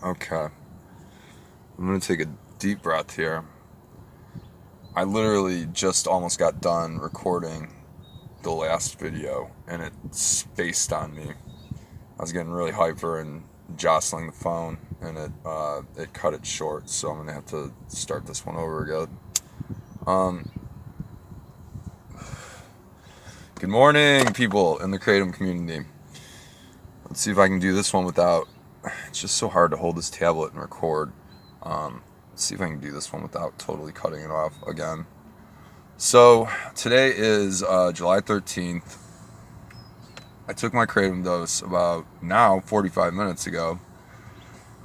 Okay. I'm going to take a deep breath here. I literally just almost got done recording the last video and it spaced on me. I was getting really hyper and jostling the phone and it cut it short, so I'm going to have to start this one over again. Good morning, people in the Kratom community. Let's see if I can do this one without... It's just so hard to hold this tablet and record. Let's see if I can do this one without totally cutting it off again. So, today is July 13th. I took my Kratom dose about 45 minutes ago.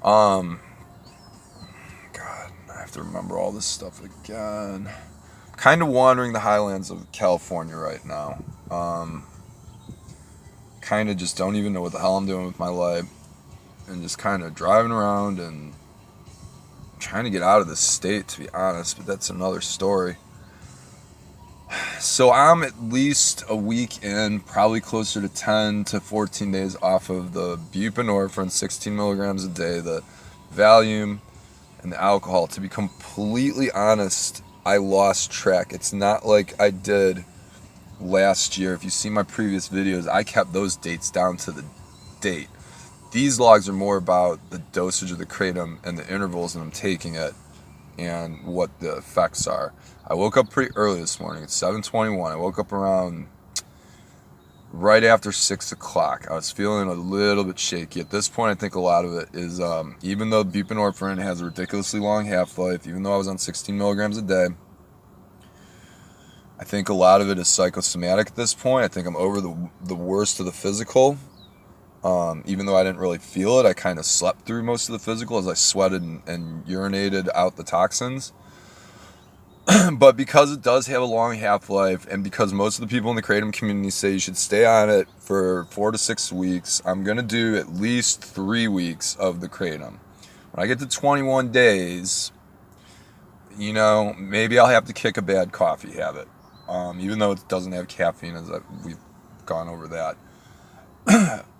God, I have to remember all this stuff again. Kind of wandering the highlands of California right now. Kind of just don't even know what the hell I'm doing with my life. And just kind of driving around and trying to get out of this state, to be honest, but that's another story. So I'm at least a week in, probably closer to 10 to 14 days off of the buprenorphine, 16 milligrams a day, the Valium, and the alcohol. To be completely honest, I lost track. It's not like I did last year. If you see my previous videos, I kept those dates down to the date. These logs are more about the dosage of the Kratom and the intervals that I'm taking it and what the effects are. I woke up pretty early this morning. It's 7:21. I woke up around right after 6 o'clock. I was feeling a little bit shaky. At this point, I think a lot of it is, even though buprenorphine has a ridiculously long half-life, even though I was on 16 milligrams a day, I think a lot of it is psychosomatic at this point. I think I'm over the worst of the physical. Even though I didn't really feel it, I kind of slept through most of the physical as I sweated and urinated out the toxins. But because it does have a long half-life, and because most of the people in the Kratom community say you should stay on it for 4 to 6 weeks, I'm going to do at least 3 weeks of the Kratom. When I get to 21 days, you know, maybe I'll have to kick a bad coffee habit. Even though it doesn't have caffeine, as we've gone over that.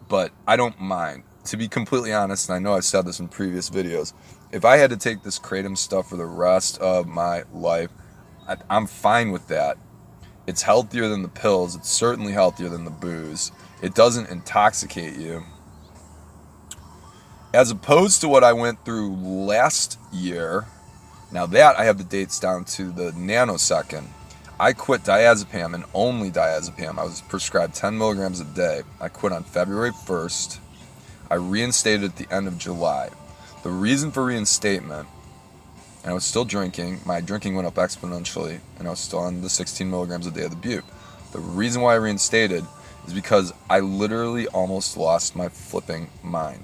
But I don't mind. To be completely honest, and I know I've said this in previous videos, if I had to take this Kratom stuff for the rest of my life, I'm fine with that. It's healthier than the pills. It's certainly healthier than the booze. It doesn't intoxicate you. As opposed to what I went through last year, now that I have the dates down to the nanosecond. I quit diazepam and only diazepam. I was prescribed 10 milligrams a day. I quit on February 1st. I reinstated at the end of July. The reason for reinstatement, and I was still drinking, my drinking went up exponentially, and I was still on the 16 milligrams a day of the bupe. The reason why I reinstated is because I literally almost lost my flipping mind.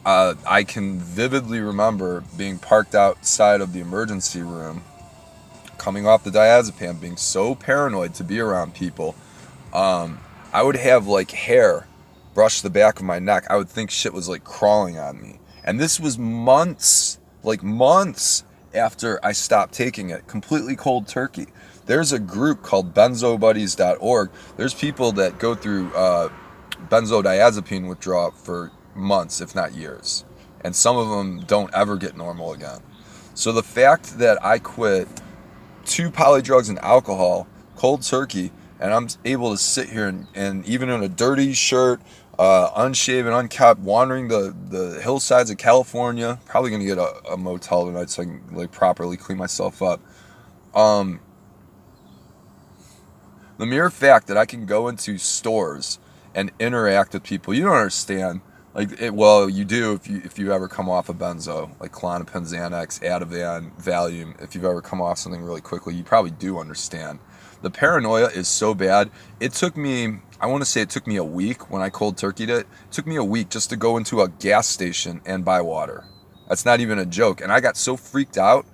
I can vividly remember being parked outside of the emergency room, coming off the diazepam, being so paranoid to be around people. I would have like hair brush the back of my neck. I would think shit was like crawling on me. And this was months after I stopped taking it, completely cold turkey. There's a group called benzobuddies.org. There's people that go through benzodiazepine withdrawal for months, if not years. And some of them don't ever get normal again. So the fact that I quit 2 polydrugs and alcohol, cold turkey, and I'm able to sit here and even in a dirty shirt, unshaven, unkept, wandering the hillsides of California, probably going to get a motel tonight so I can like properly clean myself up. The mere fact that I can go into stores and interact with people, you don't understand. Well, you do if you ever come off a benzo, like Klonopin, Xanax, Ativan, Valium. If you've ever come off something really quickly, you probably do understand. The paranoia is so bad. It took me, I want to say it took me a week when I cold turkeyed it. It took me a week just to go into a gas station and buy water. That's not even a joke. And I got so freaked out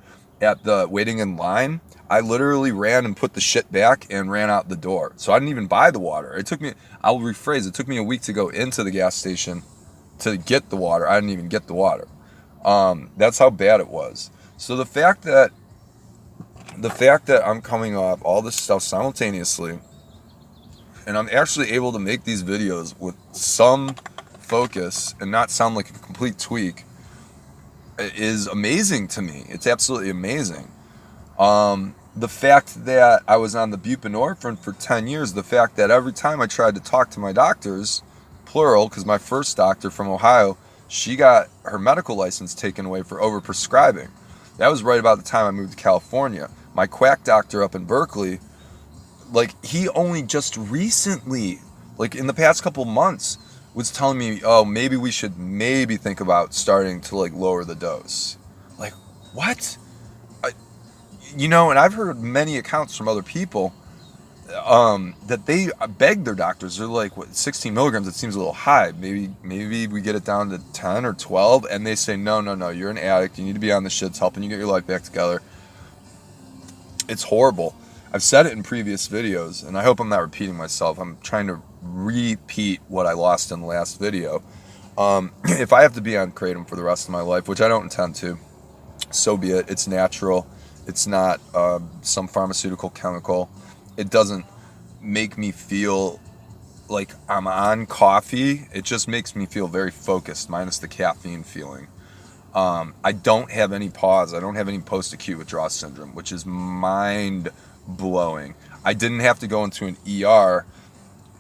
at the waiting in line, I literally ran and put the shit back and ran out the door. So I didn't even buy the water. It took me, I'll rephrase, it took me a week to go into the gas station to get the water. I didn't even get the water. That's how bad it was. So the fact that I'm coming off all this stuff simultaneously, and I'm actually able to make these videos with some focus and not sound like a complete tweak, is amazing to me. It's absolutely amazing. The fact that I was on the buprenorphine for 10 years, the fact that every time I tried to talk to my doctors, plural, because my first doctor from Ohio, she got her medical license taken away for overprescribing. That was right about the time I moved to California. My quack doctor up in Berkeley, like, he only just recently, like in the past couple months, was telling me, oh, maybe we should maybe think about starting to like lower the dose. Like, what? And I've heard many accounts from other people that they beg their doctors. They're like, what, 16 milligrams? It seems a little high. Maybe we get it down to 10 or 12. And they say, no, you're an addict. You need to be on the shits, helping you get your life back together. It's horrible. I've said it in previous videos, and I hope I'm not repeating myself. I'm trying to repeat what I lost in the last video. If I have to be on Kratom for the rest of my life, which I don't intend to, so be it. It's natural. It's not some pharmaceutical chemical. It doesn't make me feel like I'm on coffee. It just makes me feel very focused, minus the caffeine feeling. I don't have any pause. I don't have any post-acute withdrawal syndrome, which is mind-blowing. I didn't have to go into an ER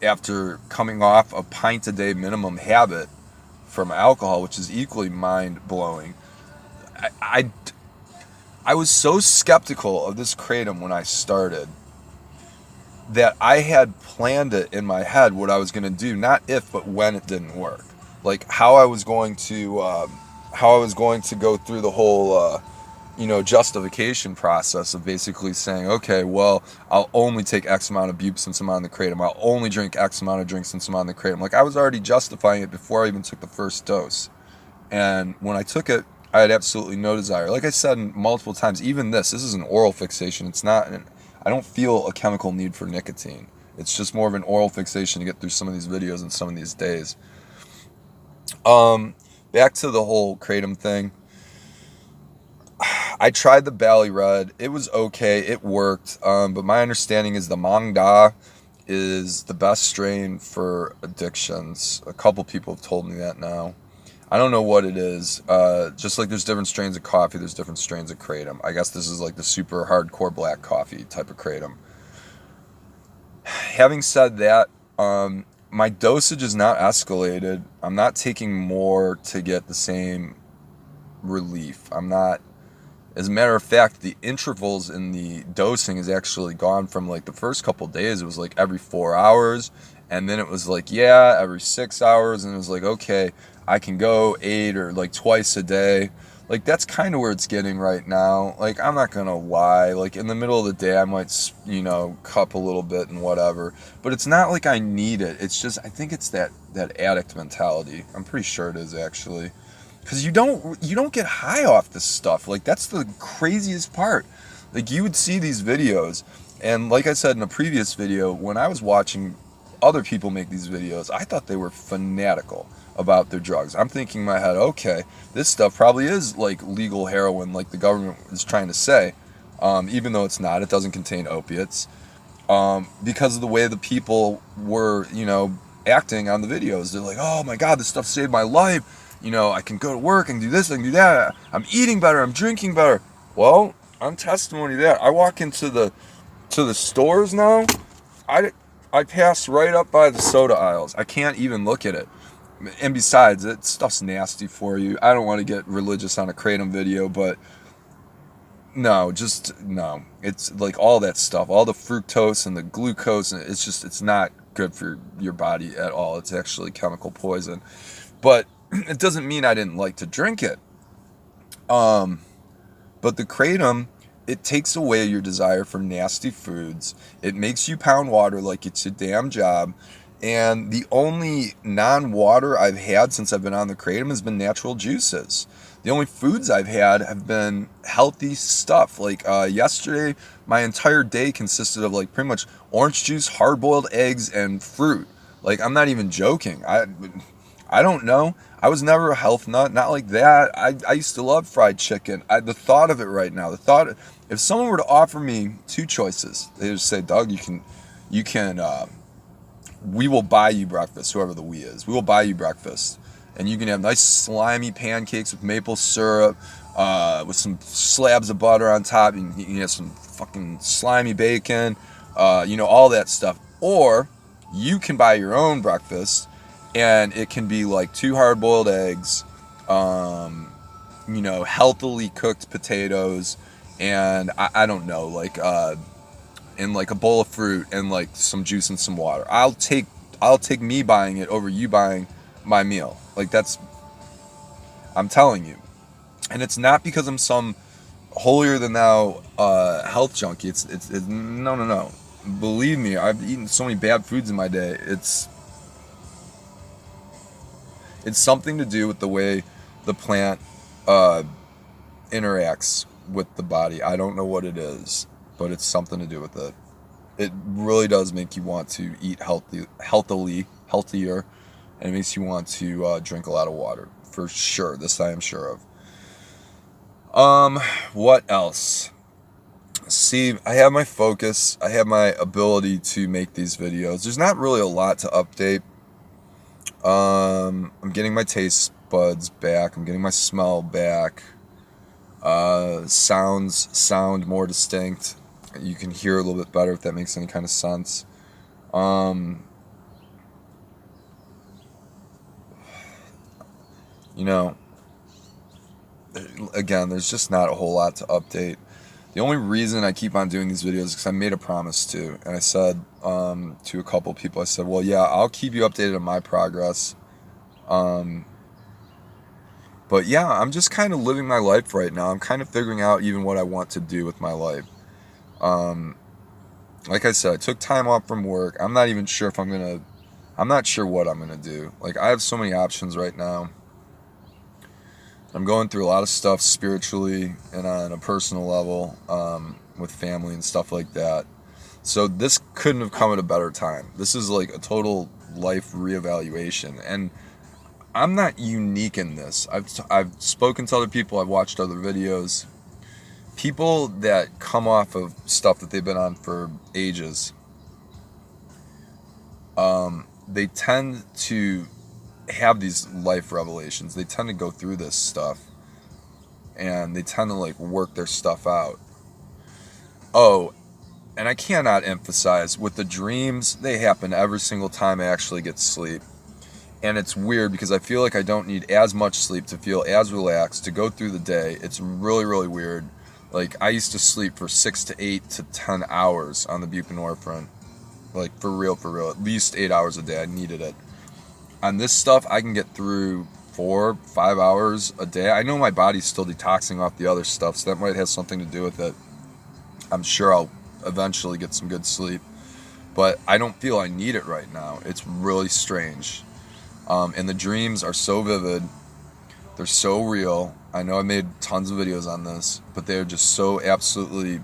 after coming off a pint a day minimum habit from alcohol, which is equally mind-blowing. I was so skeptical of this Kratom when I started that I had planned it in my head what I was going to do, not if, but when it didn't work. Like how I was going to go through the whole, justification process of basically saying, okay, well, I'll only take X amount of bupe since I'm on the Kratom. I'll only drink X amount of drinks since I'm on the Kratom. Like I was already justifying it before I even took the first dose. And when I took it, I had absolutely no desire. Like I said multiple times, even this is an oral fixation. It's not, I don't feel a chemical need for nicotine. It's just more of an oral fixation to get through some of these videos and some of these days. Back to the whole Kratom thing. I tried the Bali Red. It was okay. It worked. But my understanding is the Mang Da is the best strain for addictions. A couple people have told me that now. I don't know what it is. Just like there's different strains of coffee, there's different strains of Kratom. I guess this is like the super hardcore black coffee type of Kratom. Having said that, my dosage is not escalated. I'm not taking more to get the same relief. I'm not. As a matter of fact, the intervals in the dosing has actually gone from like the first couple days, it was like every 4 hours. And then it was like, yeah, every 6 hours. And it was like, okay, I can go 8 or like twice a day. Like that's kind of where it's getting right now. Like I'm not going to lie. Like in the middle of the day, I might, cup a little bit and whatever. But it's not like I need it. It's just, I think it's that addict mentality. I'm pretty sure it is actually. Because you don't get high off this stuff. Like that's the craziest part. Like you would see these videos. And like I said in a previous video, when I was watching other people make these videos, I thought they were fanatical about their drugs. I'm thinking in my head, okay, this stuff probably is like legal heroin like the government is trying to say, even though it's not. It doesn't contain opiates, because of the way the people were, acting on the videos. They're like, oh my God, this stuff saved my life. I can go to work and do this, I can do that. I'm eating better, I'm drinking better. Well, I'm testimony to that. I walk into the stores now, I pass right up by the soda aisles. I can't even look at it. And besides, it stuff's nasty for you. I don't want to get religious on a Kratom video, but no. It's like all that stuff, all the fructose and the glucose, and it's not good for your body at all. It's actually chemical poison. But it doesn't mean I didn't like to drink it. But the Kratom, it takes away your desire for nasty foods. It makes you pound water like it's a damn job. And the only non-water I've had since I've been on the Kratom has been natural juices. The only foods I've had have been healthy stuff. Like yesterday, my entire day consisted of like pretty much orange juice, hard-boiled eggs, and fruit. Like I'm not even joking. I don't know. I was never a health nut, not like that. I used to love fried chicken. The thought of it right now, if someone were to offer me two choices, they would say, Doug, we will buy you breakfast, whoever the we is. We will buy you breakfast. and you can have nice slimy pancakes with maple syrup, with some slabs of butter on top, and you can have some fucking slimy bacon, all that stuff. Or you can buy your own breakfast, and it can be like 2 hard-boiled eggs, healthily cooked potatoes, and I don't know, like, and like a bowl of fruit and like some juice and some water. I'll take me buying it over you buying my meal. Like, I'm telling you. And it's not because I'm some holier than thou health junkie. It's no. Believe me, I've eaten so many bad foods in my day. It's something to do with the way the plant interacts with the body. I don't know what it is, but it's something to do with it. It really does make you want to eat healthier, and it makes you want to drink a lot of water, for sure. This I am sure of. What else? See, I have my focus. I have my ability to make these videos. There's not really a lot to update. I'm getting my taste buds back. I'm getting my smell back. Sounds sound more distinct. You can hear a little bit better, if that makes any kind of sense. Again, there's just not a whole lot to update. The only reason I keep on doing these videos is because I made a promise to, and I said to a couple people, I said, well, yeah, I'll keep you updated on my progress. But yeah, I'm just kind of living my life right now. I'm kind of figuring out even what I want to do with my life. Like I said, I took time off from work. I'm not even sure I'm not sure what I'm gonna do. Like, I have so many options right now. I'm going through a lot of stuff spiritually and on a personal level, with family and stuff like that. So this couldn't have come at a better time. This is like a total life reevaluation, and I'm not unique in this. I've spoken to other people. I've watched other videos. People that come off of stuff that they've been on for ages, they tend to have these life revelations. They tend to go through this stuff, and they tend to like work their stuff out. Oh, and I cannot emphasize, with the dreams, they happen every single time I actually get sleep. And it's weird because I feel like I don't need as much sleep to feel as relaxed to go through the day. It's really, really weird. Like, I used to sleep for 6 to 8 to 10 hours on the buprenorphine. Like, for real, at least 8 hours a day. I needed it. On this stuff, I can get through 4-5 hours a day. I know my body's still detoxing off the other stuff, so that might have something to do with it. I'm sure I'll eventually get some good sleep, but I don't feel I need it right now. It's really strange. And the dreams are so vivid. They're so real. I know I made tons of videos on this, but they're just so absolutely,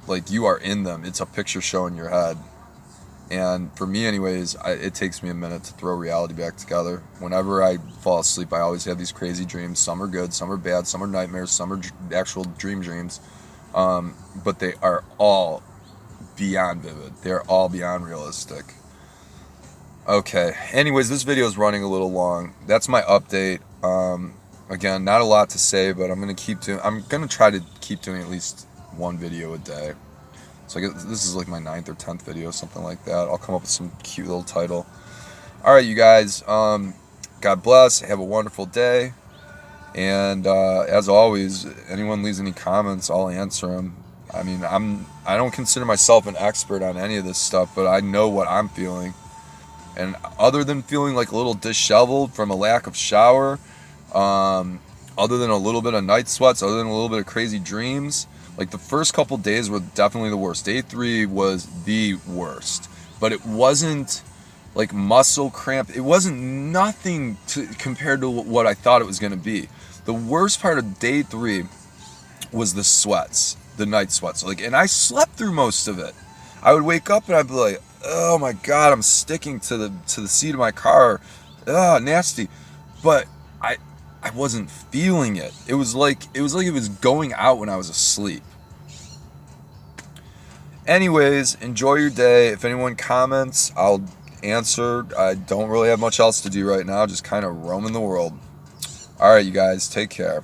like, you are in them. It's a picture show in your head. And for me anyways, it takes me a minute to throw reality back together. Whenever I fall asleep, I always have these crazy dreams. Some are good, some are bad, some are nightmares, some are actual dreams. But they are all beyond vivid. They're all beyond realistic. Okay, anyways, this video is running a little long. That's my update. Again, not a lot to say, but I'm gonna try to keep doing at least one video a day. So I guess this is like my 9th or 10th video, something like that. I'll come up with some cute little title. Alright, you guys, God bless, have a wonderful day. And as always, anyone leaves any comments, I'll answer them. I mean, I don't consider myself an expert on any of this stuff, but I know what I'm feeling. And other than feeling like a little disheveled from a lack of shower, other than a little bit of night sweats, other than a little bit of crazy dreams, like, the first couple days were definitely the worst. Day 3 was the worst. But it wasn't like muscle cramp. It wasn't nothing compared to what I thought it was going to be. The worst part of day 3 was the sweats, the night sweats. Like, and I slept through most of it. I would wake up and I'd be like, oh my God, I'm sticking to the seat of my car. Nasty. But I wasn't feeling it. It was like it was going out when I was asleep. Anyways, enjoy your day. If anyone comments, I'll answer. I don't really have much else to do right now, just kind of roaming the world. All right, you guys, take care.